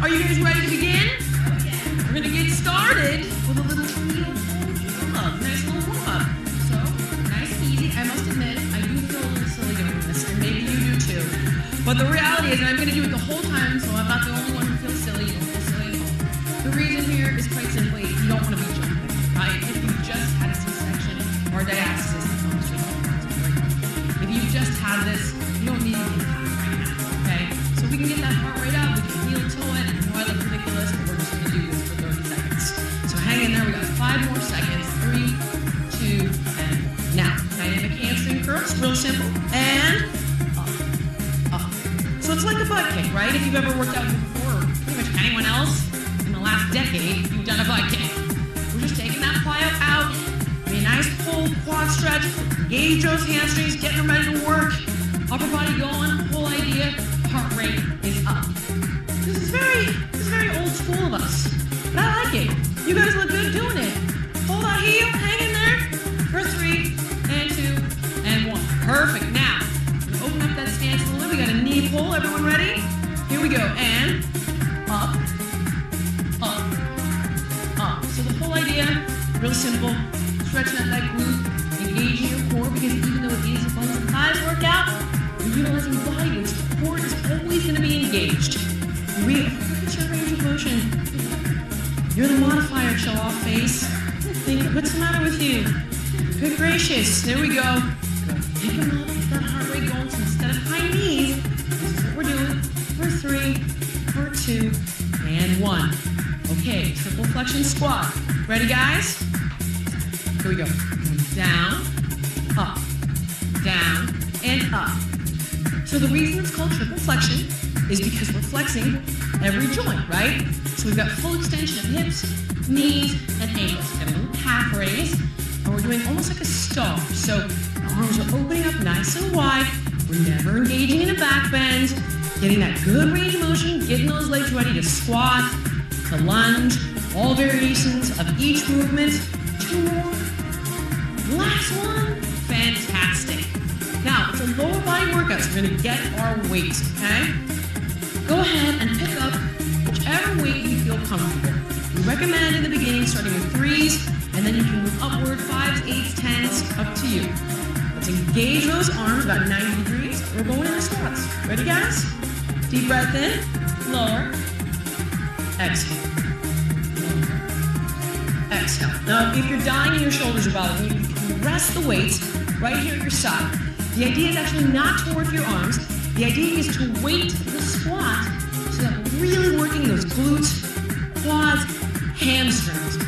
Are you guys ready to begin? We're going to get started with a little warm-up, nice little warm-up. So, nice and easy. I must admit, I do feel a little silly doing this, and maybe you do too. But the reality is, and I'm going to do it the whole time, so I'm not the only one who feels silly. You don't feel silly at home. The reason here is quite simply, you don't want to be jumping, right? If you just had a C-section or diastasis, if you just had this, you don't need to be right now, okay? So we can get that heart rate up, we can heel to it. I know I look ridiculous, but we're just going to do this for 30 seconds. So hang in there, we got 5 more seconds. 3, 2, and now. Dynamic hamstring curls, real simple. And up, up. So it's like a butt kick, right? If you've ever worked out before, or pretty much anyone else in the last decade, you've done a butt kick. We're just taking that plyo out. A nice pull, quad stretch, engage those hamstrings, getting them ready to work. Upper body going, whole idea, heart rate is up. This is very old school of us, but I like it. You guys look good doing it. Hold that heel, hang in there for 3, and 2, and 1. Perfect. Now, we're gonna open up that stance a little bit. We got a knee pull. Everyone ready? Here we go. And up, up, up. So the whole idea, real simple. Stretching that glute, engaging your core, because even though it is a buns and thighs workout, you're utilizing body weight. The core is always going to be engaged. Look at your range of motion. You're the modifier, show off face. What's the matter with you? Good gracious. There we go. Pick them up, get that heart rate going. So instead of high knees, this is what we're doing. For 3, for 2, and 1. Okay, triple flexion squat. Ready, guys? Here we go. Down, up, down, and up. So the reason it's called triple flexion is because we're flexing every joint, right? So we've got full extension of hips, knees, and ankles. Got a little calf raise, and we're doing almost like a star. So the arms are opening up nice and wide. We're never engaging in a back bend, getting that good range of motion, getting those legs ready to squat, to lunge, all variations of each movement. 2 more. Last one, fantastic. Now, it's a lower body workout, so we're gonna get our weights, okay? Go ahead and pick up whichever weight you feel comfortable. We recommend in the beginning starting with 3s, and then you can move upward, 5s, 8s, 10s, up to you. Let's engage those arms about 90 degrees. We're going into squats. Ready, guys? Deep breath in, lower, exhale. Exhale. Now, if you're dying and your shoulders are bothering you, you can rest the weights right here at your side. The idea is actually not to work your arms. The idea is to weight the squat so that we're really working those glutes, quads, hamstrings.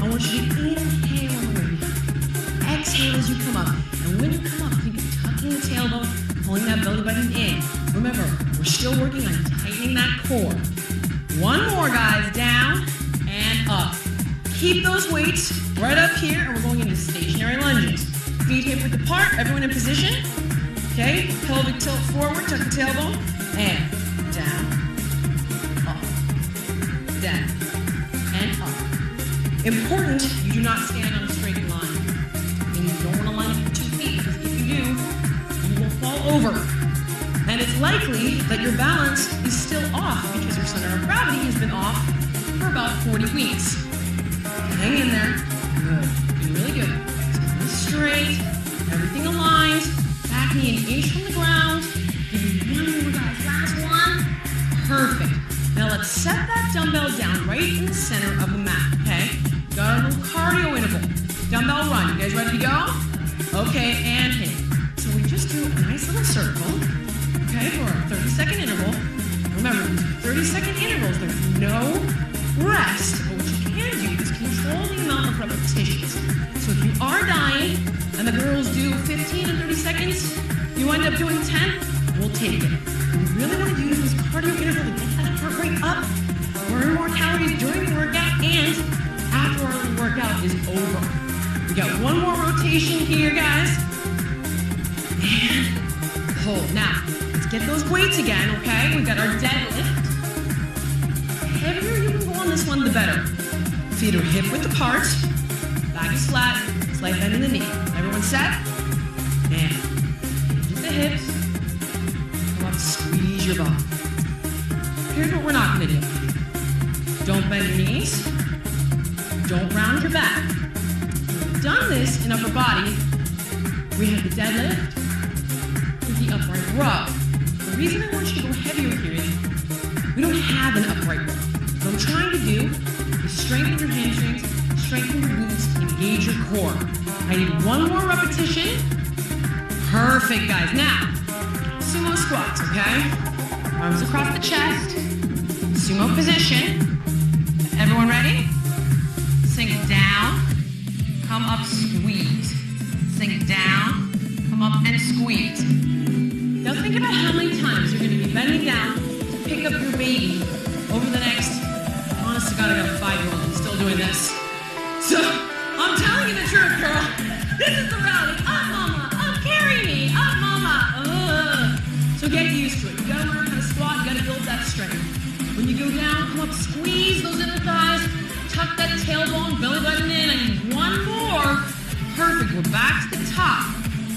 I want you to inhale on the way down. Exhale as you come up. And when you come up, think of tucking the tailbone, pulling that belly button in. Remember, we're still working on tightening that core. 1 more, guys. Down and up. Keep those weights right up here, and we're going into stationary lunges. Feet hip width apart, everyone in position. Okay, pelvic tilt forward, tuck the tailbone, and down, up, down, and up. Important, you do not stand on a straight line. And you don't want to line up your 2 feet, because if you do, you will fall over. And it's likely that your balance is still off because your center of gravity has been off for about 40 weeks. Hang in there. Good. Doing really good. Straight. Everything aligned. Back knee an inch from the ground. Give me 1 more, guys. Last one. Perfect. Now let's set that dumbbell down right in the center of the mat. Okay? Got a little cardio interval. Dumbbell run. You guys ready to go? Okay, and hit. So we just do a nice little circle. Okay, for a 30-second interval. Remember, 30-second intervals, there's no rest. But what you can do is control the amount of repetitions. So if you are dying and the girls do 15 and 30 seconds, you end up doing 10, we'll take it. What we really want to do is this cardio interval to get that heart rate up, burn more calories during the workout and after our workout is over. We got 1 more rotation here, guys. And hold. Now, let's get those weights again, okay? We've got our deadlift. The heavier you can go on this one, the better. Feet are hip width apart. Back is flat. Slight bend in the knee. Everyone set? And into the hips. Come up, squeeze your bum. Here's what we're not going to do. Don't bend your knees. Don't round your back. When we've done this in upper body, we have the deadlift with the upright row. The reason I want you to go heavier here is we don't have an upright row. What I'm trying to do is strengthen your hamstrings, strengthen your glutes, engage your core. I need one more repetition. Perfect, guys. Now, sumo squats, okay? Arms across the chest. Sumo position. Everyone ready? Sink down, come up, squeeze. Sink down, come up and squeeze. Now think about how many times you're gonna be bending down to pick up your baby over the next, honest to God, I got a 5-year-old who's still doing this. So, I'm telling you the truth, girl. This is the reality. Up, mama, up, carry me, up, mama. So get used to it. You gotta learn how to squat, you gotta build that strength. When you go down, come up, squeeze those inner thighs, tuck that tailbone, belly button in. I need one more. Perfect, we're back to the top.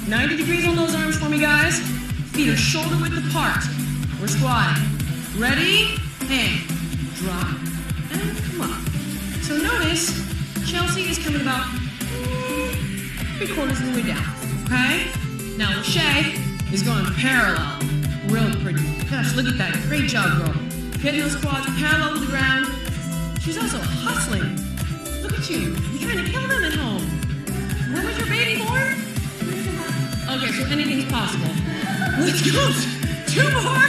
90 degrees on those arms for me, guys. Feet are shoulder width apart. We're squatting. Ready? And drop, and come up. So notice, Chelsea is coming about 3/4 of the way down, okay? Now Lachey is going parallel. Real pretty. Gosh, look at that. Great job, girl. Getting those quads parallel with the ground. She's also hustling. Look at you. You're trying to kill them at home. When was your baby born? Okay, so anything's possible. Let's go. 2 more.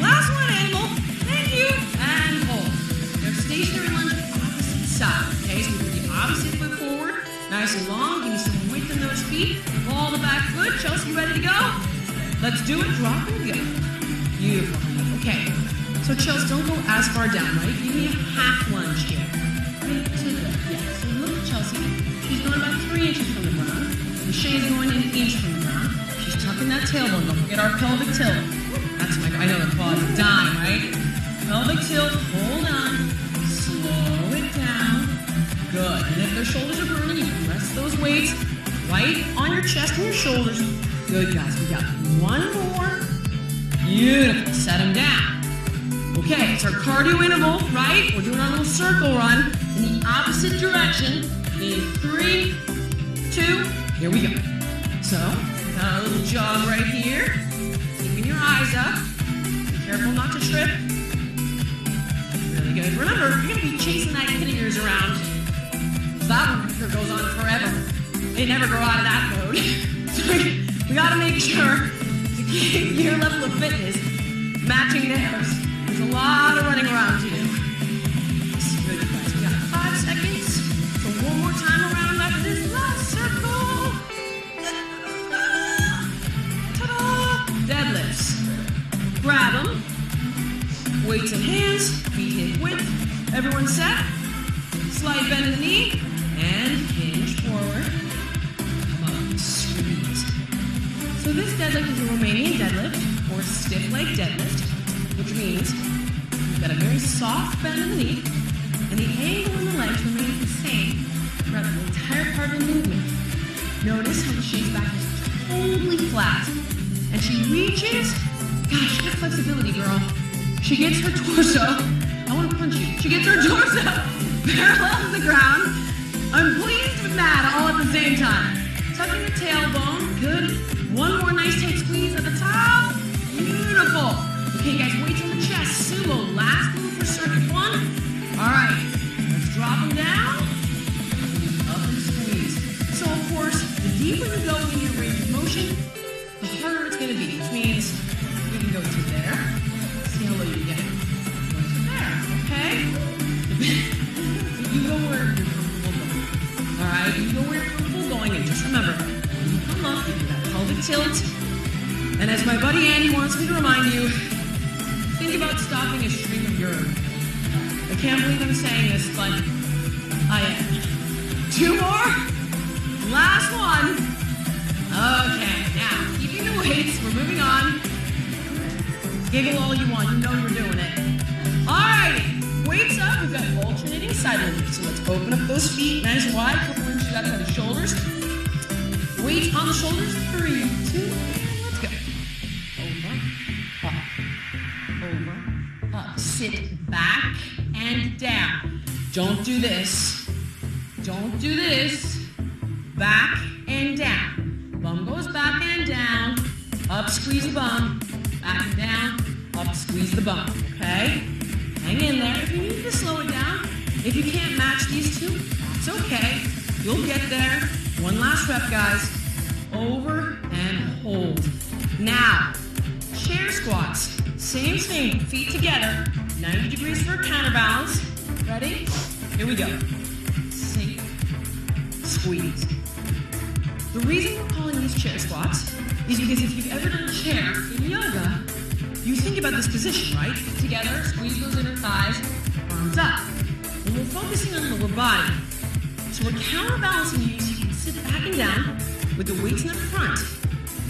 Last one, animal. Thank you. And hold. Now stationary lunge opposite side. Okay, so we put the opposite foot forward. Nice and long. Give me some width in those feet. Ball the back foot. Chelsea, you ready to go? Let's do it. Drop and go. Beautiful. Okay. So Chelsea, don't go as far down, right? Give me a half lunge here. Right to the, yeah. So look at Chelsea. She's going about 3 inches from the ground. Lachey is going 1 inch from the ground. She's tucking that tailbone. Don't forget our pelvic tilt. That's my, I know the quads are dying, right? Pelvic tilt, hold on. Slow it down. Good. And if their shoulders are burning, you can rest those weights right on your chest and your shoulders. Good, guys. We got one more. Beautiful. Set them down. Okay, it's our cardio interval, right? We're doing our little circle run in the opposite direction. In 3, 2, here we go. So, got our little jog right here. Keeping your eyes up. Be careful not to trip. Really good. Remember, you're going to be chasing that kid of yours around. That one goes on forever. They never grow out of that mode. So we got to make sure to keep your level of fitness matching theirs. There's a lot of running around to do. Good, guys. We got 5 seconds. So one more time around after this last circle. Ta-da! Deadlifts. Grab them. Weights in hands. Feet hip width. Everyone set. Slight bend in the knee. And hinge forward. Come up. Squeeze. So this deadlift is a Romanian deadlift, or stiff leg deadlift, which means you've got a very soft bend in the knee, and the angle in the legs remains the same throughout the entire part of the movement. Notice how the shape's back is totally flat, and she reaches. Gosh, good flexibility, girl. She gets her torso. I want to punch you. She gets her torso parallel to the ground. I'm pleased with that all at the same time. Tucking the tailbone. Good. One more nice tight squeeze at the top. Beautiful. Okay, guys, weights in the chest. Sumo. Last move for circuit 1. All right. Let's drop them down. Up and squeeze. So, of course, the deeper you go in your range of motion, the harder it's going to be, which means you can go to there. See how low you get. Go to there, okay? You go where you're comfortable going. All right? You go where you're comfortable going, and just remember, when you come up, you do that pelvic tilt. And as my buddy Andy wants me to remind you, think about stopping a stream of urine. I can't believe I'm saying this, but I am. 2 more. Last one. Okay, now, keeping the weights, we're moving on. Giggle all you want, you know you're doing it. Alrighty, weights up, we've got alternating side lunges. So let's open up those feet, nice and wide, couple inches outside the shoulders. Weights on the shoulders, 3, 2, let's go. Over, up, sit back, and down. Don't do this. Don't do this. Back and down. Bum goes back and down. Up, squeeze the bum. Back and down. Up, squeeze the bum. Okay? Hang in there. If you need to slow it down, if you can't match these two, it's okay. You'll get there. One last rep, guys. Over and hold. Now, chair squats. Same thing, feet together. 90 degrees for a counterbalance. Ready? Here we go. Sink, squeeze. The reason we're calling these chair squats is because if you've ever done a chair in yoga, you think about this position, right? Feet together, squeeze those inner thighs, arms up. And we're focusing on the lower body. So we're counterbalancing you so you can sit back and down with the weights in the front.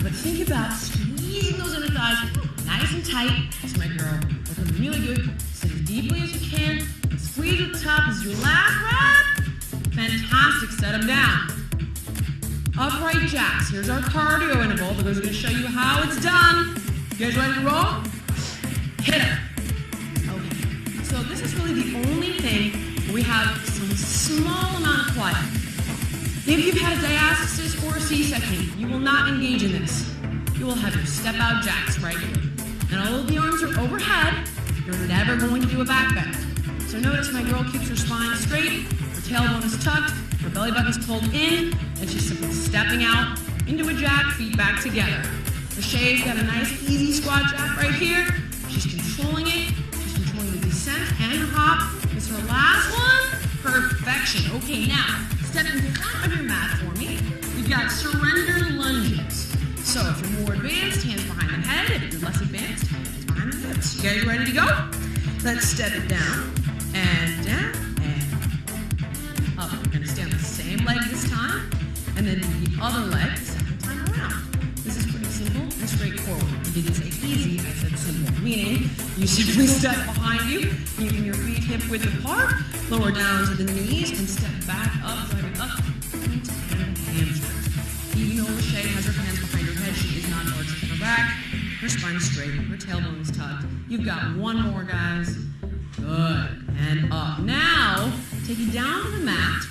But think about squeezing those inner thighs nice and tight. That's my girl. Looking really good. Sit as deeply as you can. Squeeze at the top. This is your last rep. Fantastic. Set them down. Upright jacks. Here's our cardio interval because we're going to show you how it's done. You guys ready to roll? Hit it. Okay. So this is really the only thing where we have some small amount of play. If you've had a diastasis or a C-section, you will not engage in this. You will have your step-out jacks right here. And although the arms are overhead, you're never going to do a back bend. So notice my girl keeps her spine straight, her tailbone is tucked, her belly button's pulled in, and she's simply stepping out into a jack, feet back together. Lachey's got a nice easy squat jack right here. She's controlling it. She's controlling the descent and the hop. It's her last one. Perfection. Okay, now, step in front of your mat for me. We've got surrender lunges. So if you're more advanced, hands behind the head. If you're less advanced, hands behind the hips. You guys ready to go? Let's step it down and up. We're going to stay on the same leg this time, and then the other leg the second time around. This is pretty simple and straightforward. I didn't say easy, I said simple. Meaning, you simply step behind you, keeping your feet hip width apart, lower down to the knees, and step back up, driving up, feet and hamstrings. Even though Lachey has her hands behind her head, she is not arching her back. Her spine is straight, her tailbone is tucked. You've got one more, guys. Good. And up. Now, take it down to the mat.